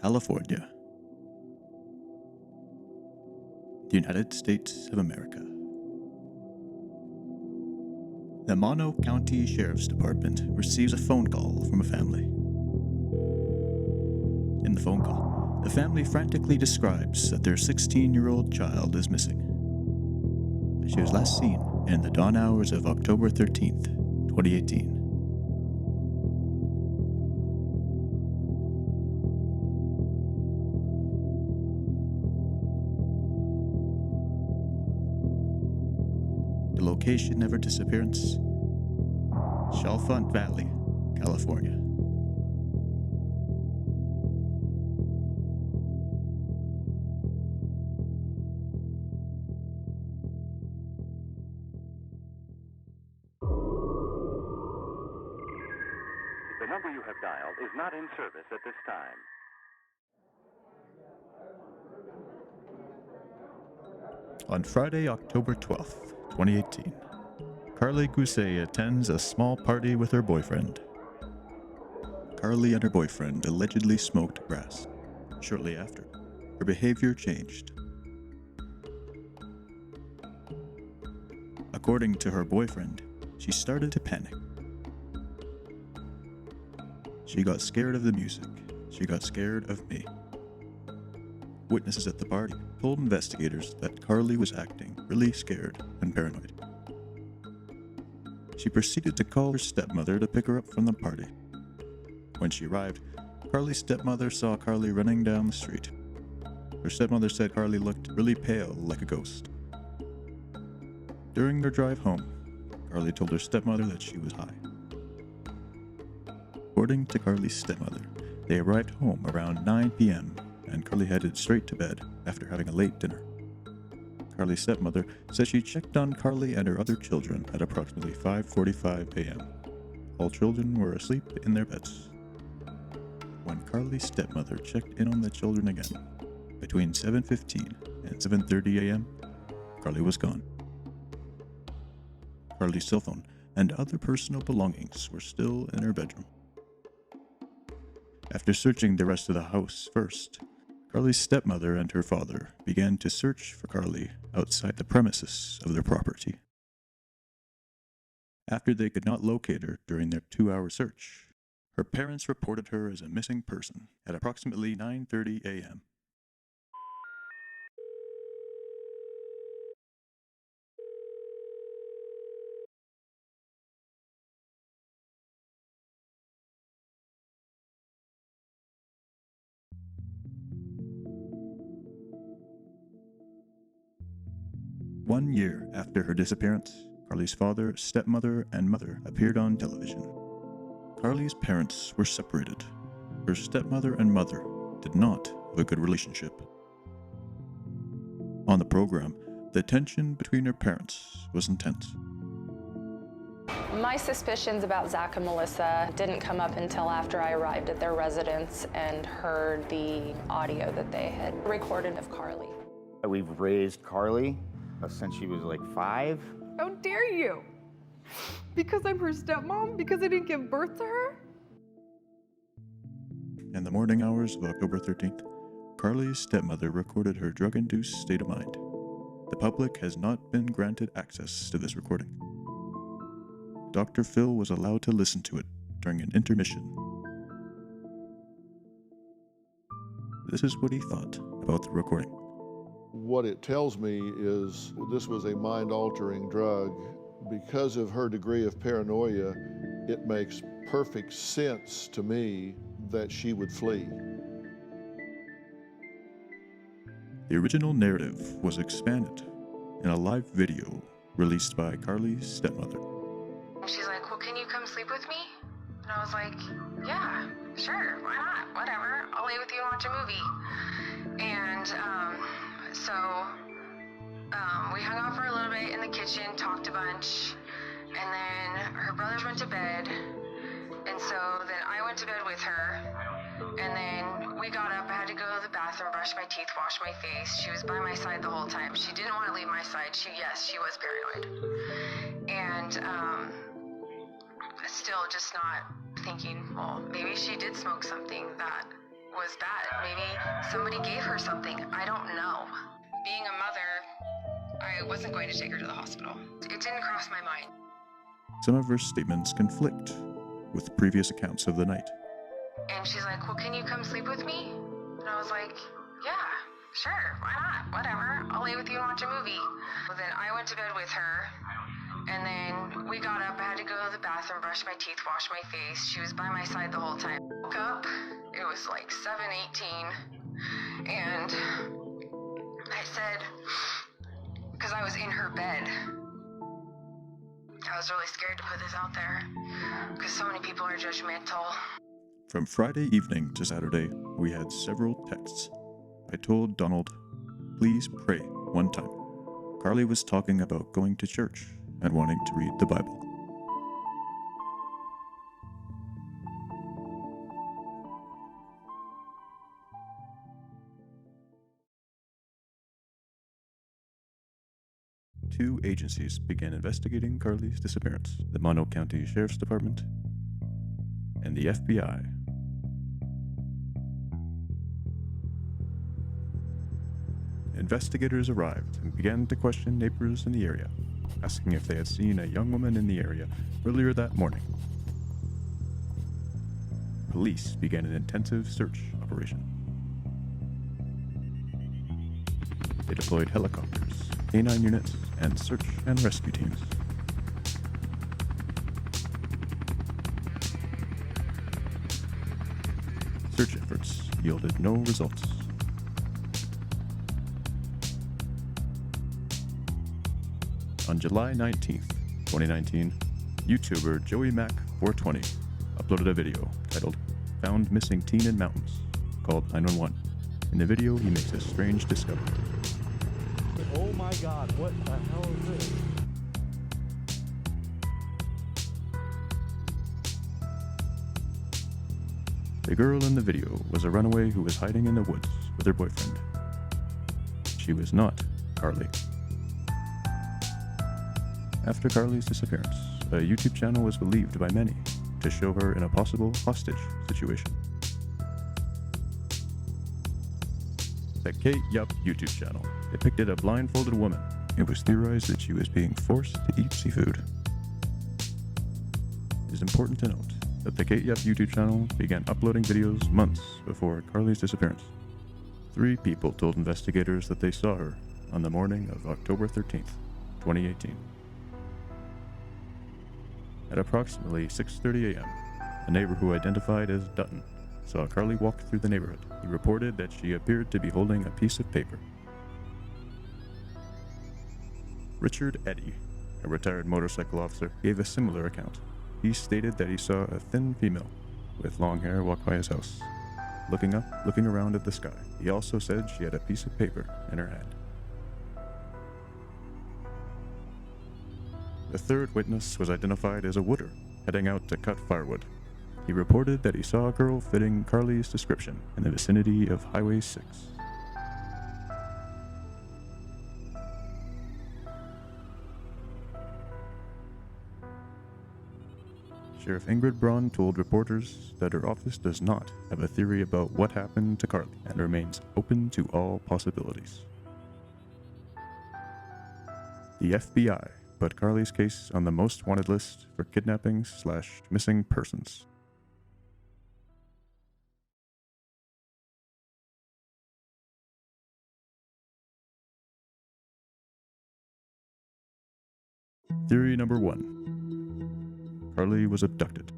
California, the United States of America. The Mono County Sheriff's Department receives a phone call from a family. In the phone call, the family frantically describes that their 16-year-old child is missing. She was last seen in the dawn hours of October 13th, 2018. The location of her disappearance: Chalfant Valley, California. The number you have dialed is not in service at this time. On Friday, October 12th, 2018, Karlie Guse attends a small party with her boyfriend. Karlie and her boyfriend allegedly smoked grass. Shortly after, her behavior changed. According to her boyfriend, she started to panic. She got scared of the music. She got scared of me. Witnesses at the party told investigators that Karlie was acting really scared and paranoid. She proceeded to call her stepmother to pick her up from the party. When she arrived, Karlie's stepmother saw Karlie running down the street. Her stepmother said Karlie looked really pale, like a ghost. During their drive home, Karlie told her stepmother that she was high. According to Karlie's stepmother, they arrived home around 9 p.m. and Karlie headed straight to bed after having a late dinner. Karlie's stepmother said she checked on Karlie and her other children at approximately 5:45 a.m. All children were asleep in their beds. When Karlie's stepmother checked in on the children again, between 7:15 and 7:30 a.m., Karlie was gone. Karlie's cell phone and other personal belongings were still in her bedroom. After searching the rest of the house first, Karlie's stepmother and her father began to search for Karlie outside the premises of their property. After they could not locate her during their 2-hour search, her parents reported her as a missing person at approximately 9:30 a.m. One year after her disappearance, Karlie's father, stepmother, and mother appeared on television. Karlie's parents were separated. Her stepmother and mother did not have a good relationship. On the program, the tension between her parents was intense. My suspicions about Zach and Melissa didn't come up until after I arrived at their residence and heard the audio that they had recorded of Karlie. We've raised Karlie since she was like 5. How dare you? Because I'm her stepmom? Because I didn't give birth to her? In the morning hours of October 13th, Karlie's stepmother recorded her drug-induced state of mind. The public has not been granted access to this recording. Dr. Phil was allowed to listen to it during an intermission. This is what he thought about the recording. What it tells me is this was a mind-altering drug. Because of her degree of paranoia, it makes perfect sense to me that she would flee. The original narrative was expanded in a live video released by Karlie's stepmother. She's like, well, can you come sleep with me? And I was like, yeah, sure, why not? Whatever, I'll lay with you and watch a movie. And we hung out for a little bit in the kitchen, talked a bunch, and then her brothers went to bed, and so then I went to bed with her, and then we got up. I had to go to the bathroom, brush my teeth, wash my face. She was by my side the whole time. She didn't want to leave my side. She was paranoid. And still just not thinking, well, maybe she did smoke something that was bad. Maybe somebody gave her something. I don't know. Being a mother, I wasn't going to take her to the hospital. It didn't cross my mind. Some of her statements conflict with previous accounts of the night. And she's like, well, can you come sleep with me? And I was like, yeah, sure, why not? Whatever, I'll lay with you and watch a movie. Well, then I went to bed with her, and then we got up. I had to go to the bathroom, brush my teeth, wash my face. She was by my side the whole time. Woke up, it was like 7:18, and I said, because I was in her bed, I was really scared to put this out there, because so many people are judgmental. From Friday evening to Saturday, we had several texts. I told Donald, please pray one time. Karlie was talking about going to church and wanting to read the Bible. Two agencies began investigating Karlie's disappearance: the Mono County Sheriff's Department and the FBI. Investigators arrived and began to question neighbors in the area, asking if they had seen a young woman in the area earlier that morning. Police began an intensive search operation. They deployed helicopters, canine units, and search and rescue teams. Search efforts yielded no results. On July 19th, 2019, YouTuber Joey Mac 420 uploaded a video titled "Found Missing Teen in Mountains," called 911. In the video, he makes a strange discovery. Oh my God, what the hell is this? The girl in the video was a runaway who was hiding in the woods with her boyfriend. She was not Karlie. After Karlie's disappearance, a YouTube channel was believed by many to show her in a possible hostage situation. The Kate Yup YouTube channel depicted a blindfolded woman. It was theorized that she was being forced to eat seafood. It is important to note that the Kate Yup YouTube channel began uploading videos months before Karlie's disappearance. 3 people told investigators that they saw her on the morning of October 13th, 2018. At approximately 6:30 a.m., a neighbor who identified as Dutton saw Karlie walk through the neighborhood. He reported that she appeared to be holding a piece of paper. Richard Eddy, a retired motorcycle officer, gave a similar account. He stated that he saw a thin female with long hair walk by his house, looking up, looking around at the sky. He also said she had a piece of paper in her hand. The third witness was identified as a wooder, heading out to cut firewood. He reported that he saw a girl fitting Karlie's description in the vicinity of Highway 6. Sheriff Ingrid Braun told reporters that her office does not have a theory about what happened to Karlie and remains open to all possibilities. The FBI put Karlie's case on the most wanted list for kidnappings/missing persons. Theory number 1. Karlie was abducted.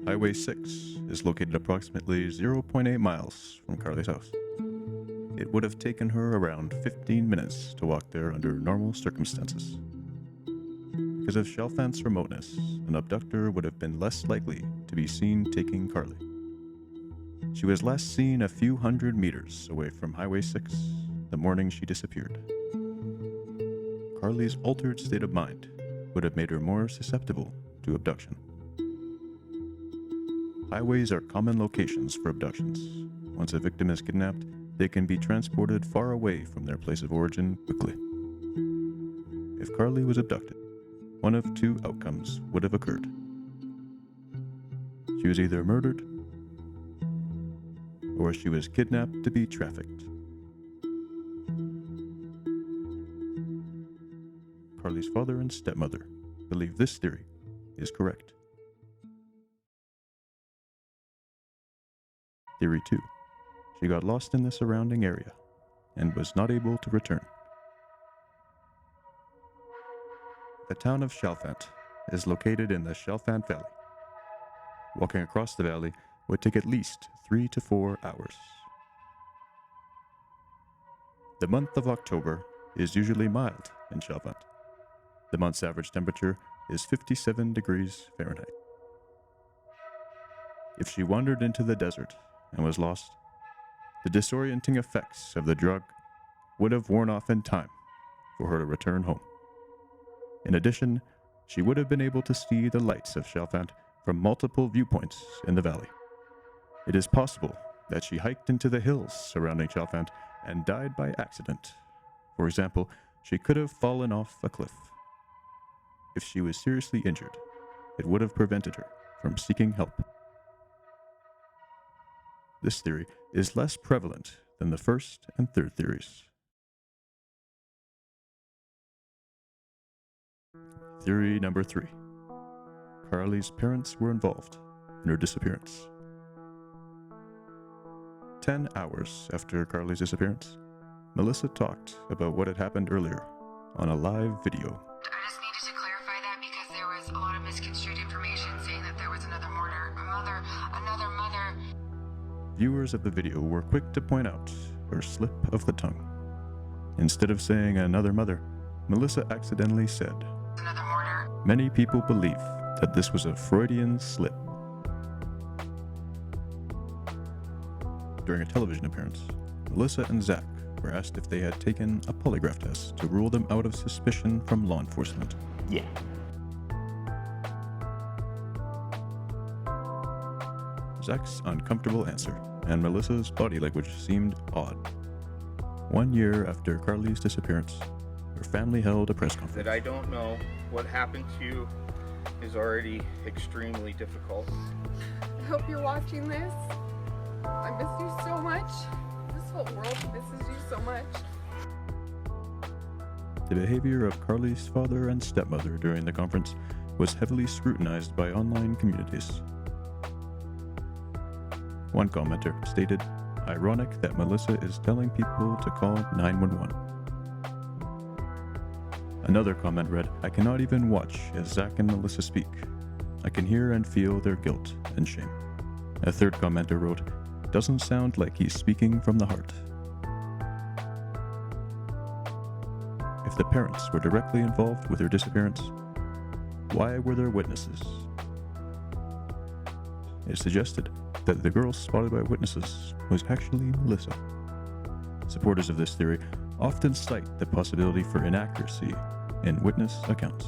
Highway 6 is located approximately 0.8 miles from Karlie's house. It would have taken her around 15 minutes to walk there under normal circumstances. Because of Chalfant's remoteness, an abductor would have been less likely to be seen taking Karlie. She was last seen a few hundred meters away from Highway 6 the morning she disappeared. Karlie's altered state of mind would have made her more susceptible to abduction. Highways are common locations for abductions. Once a victim is kidnapped, they can be transported far away from their place of origin quickly. If Karlie was abducted, one of 2 outcomes would have occurred. She was either murdered or she was kidnapped to be trafficked. Karlie's father and stepmother believe this theory is correct. Theory 2. She got lost in the surrounding area and was not able to return. The town of Chalfant is located in the Chalfant Valley. Walking across the valley would take at least 3 to 4 hours. The month of October is usually mild in Chalfant. The month's average temperature is 57 degrees Fahrenheit. If she wandered into the desert and was lost, the disorienting effects of the drug would have worn off in time for her to return home. In addition, she would have been able to see the lights of Chalfant from multiple viewpoints in the valley. It is possible that she hiked into the hills surrounding Chalfant and died by accident. For example, she could have fallen off a cliff. If she was seriously injured, it would have prevented her from seeking help. This theory is less prevalent than the first and third theories. Theory number 3. Karlie's parents were involved in her disappearance. 10 hours after Karlie's disappearance, Melissa talked about what had happened earlier on a live video. I just needed to clarify that because there was a lot of misconstrued information saying that there was another murder, another mother. Viewers of the video were quick to point out her slip of the tongue. Instead of saying another mother, Melissa accidentally said, Another murder. Many people believe that this was a Freudian slip. During a television appearance, Melissa and Zach were asked if they had taken a polygraph test to rule them out of suspicion from law enforcement. Yeah. Zach's uncomfortable answer and Melissa's body language seemed odd. 1 year after Karlie's disappearance, her family held a press conference. That I don't know what happened to you is already extremely difficult. I hope you're watching this. I miss you so much. This whole world misses you so much. The behavior of Karlie's father and stepmother during the conference was heavily scrutinized by online communities. One commenter stated, "Ironic that Melissa is telling people to call 911. Another comment read, "I cannot even watch as Zach and Melissa speak. I can hear and feel their guilt and shame." A third commenter wrote, "Doesn't sound like he's speaking from the heart." If the parents were directly involved with her disappearance, why were there witnesses? It suggested that the girl spotted by witnesses was actually Melissa. Supporters of this theory often cite the possibility for inaccuracy in witness accounts.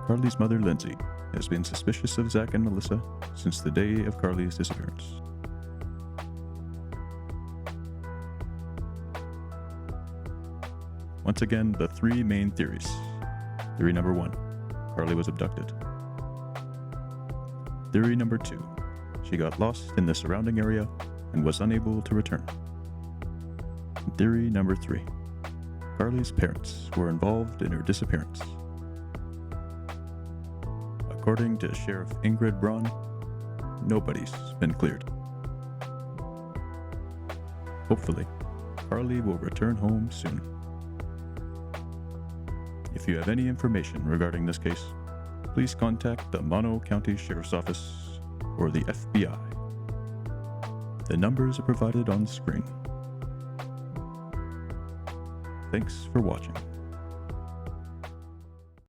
Karlie's mother, Lindsay, has been suspicious of Zach and Melissa since the day of Karlie's disappearance. Once again, the 3 main theories. Theory number 1, Karlie was abducted. Theory number 2, she got lost in the surrounding area and was unable to return. Theory number 3, Karlie's parents were involved in her disappearance. According to Sheriff Ingrid Braun, nobody's been cleared. Hopefully, Karlie will return home soon. If you have any information regarding this case, please contact the Mono County Sheriff's Office or the FBI. The numbers are provided on screen. Thanks for watching.